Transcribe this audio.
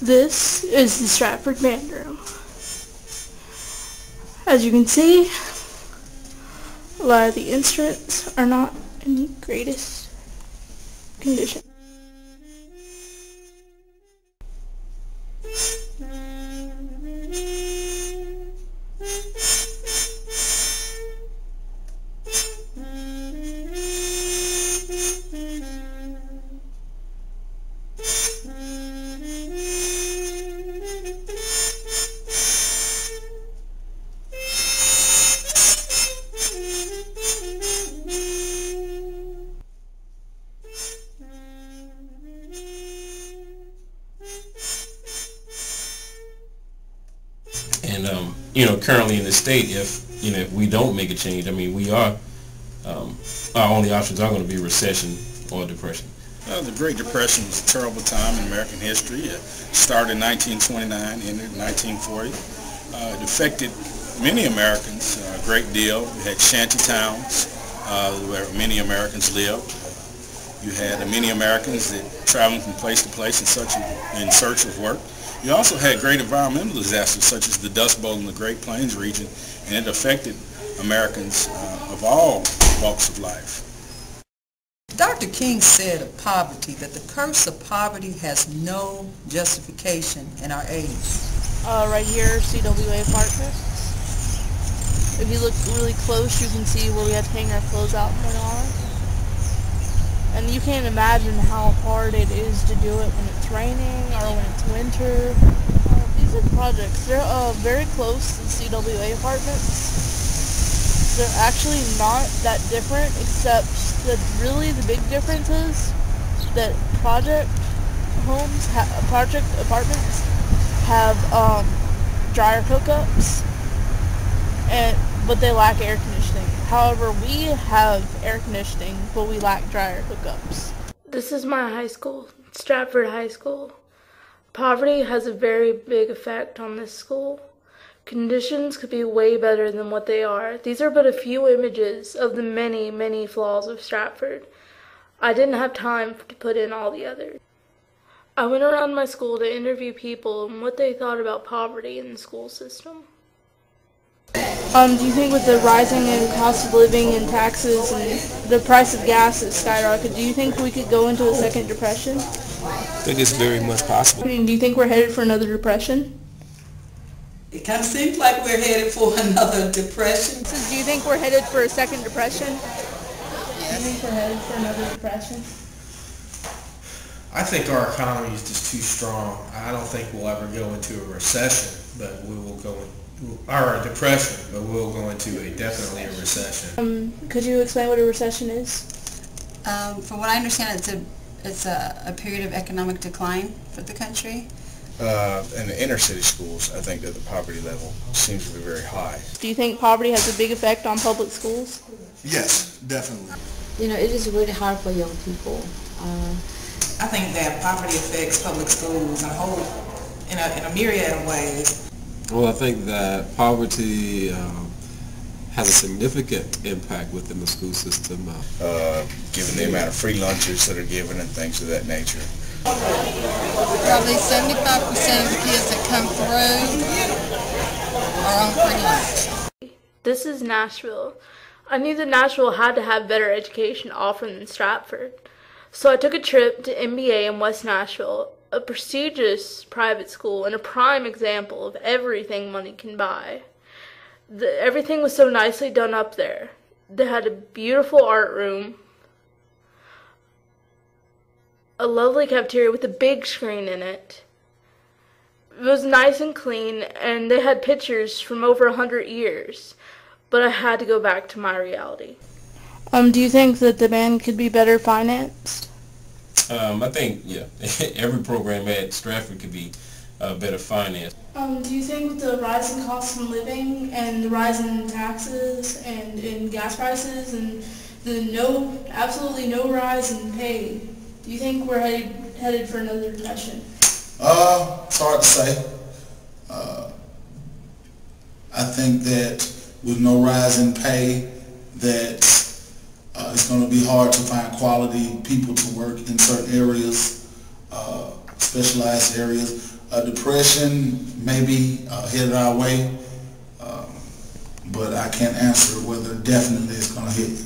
This is the Stratford band room. As you can see, a lot of the instruments are not in the greatest condition. And currently in the state, if we don't make a change, I mean, we are our only options are going to be recession or depression. The Great Depression was a terrible time in American history. It started in 1929, ended in 1940. It affected many Americans a great deal. You had shanty towns where many Americans lived. You had many Americans that traveling from place to place in search of work. You also had great environmental disasters such as the Dust Bowl in the Great Plains region, and it affected Americans of all walks of life. Dr. King said of poverty that the curse of poverty has no justification in our age. Right here, CWA apartments. If you look really close, you can see where we had to hang our clothes out in the yard. And you can't imagine how hard it is to do it when it's raining or when it's winter. These are projects. They're very close to CWA apartments. They're actually not that different, except that really the big difference is that project apartments have dryer hookups, but they lack air conditioning. However, we have air conditioning, but we lack dryer hookups. This is my high school, Stratford High School. Poverty has a very big effect on this school. Conditions could be way better than what they are. These are but a few images of the many, many flaws of Stratford. I didn't have time to put in all the others. I went around my school to interview people and what they thought about poverty in the school system. Do you think with the rising in cost of living and taxes and the price of gas has skyrocketed, do you think we could go into a second depression? I think it's very much possible. Do you think we're headed for another depression? It kind of seems like we're headed for another depression. So do you think we're headed for a second depression? Yes. Do you think we're headed for another depression? I think our economy is just too strong. I don't think we'll ever go into a recession, but we will go or a depression, but we'll go into definitely a recession. Could you explain what a recession is? From what I understand, it's a period of economic decline for the country. In the inner city schools, I think that the poverty level seems to be very high. Do you think poverty has a big effect on public schools? Yes, definitely. You know, it is really hard for young people. I think that poverty affects public schools in a myriad of ways. Well, I think that poverty has a significant impact within the school system. Given the amount of free lunches that are given and things of that nature. Probably 75% of the kids that come through are on free lunch. This is Nashville. I knew that Nashville had to have better education offered than Stratford. So I took a trip to MBA in West Nashville, a prestigious private school and a prime example of everything money can buy. Everything was so nicely done up there. They had a beautiful art room, a lovely cafeteria with a big screen in it. It was nice and clean, and they had pictures from over 100 years. But I had to go back to my reality. Do you think that the band could be better financed? I think, yeah, every program at Stratford could be better financed. Do you think the rise in cost of living and the rise in taxes and in gas prices and the absolutely no rise in pay, do you think we're headed for another depression? It's hard to say. I think that with no rise in pay, that it's going to be hard to find quality people to work in certain areas, specialized areas. depression may be headed our way, but I can't answer whether definitely it's going to hit.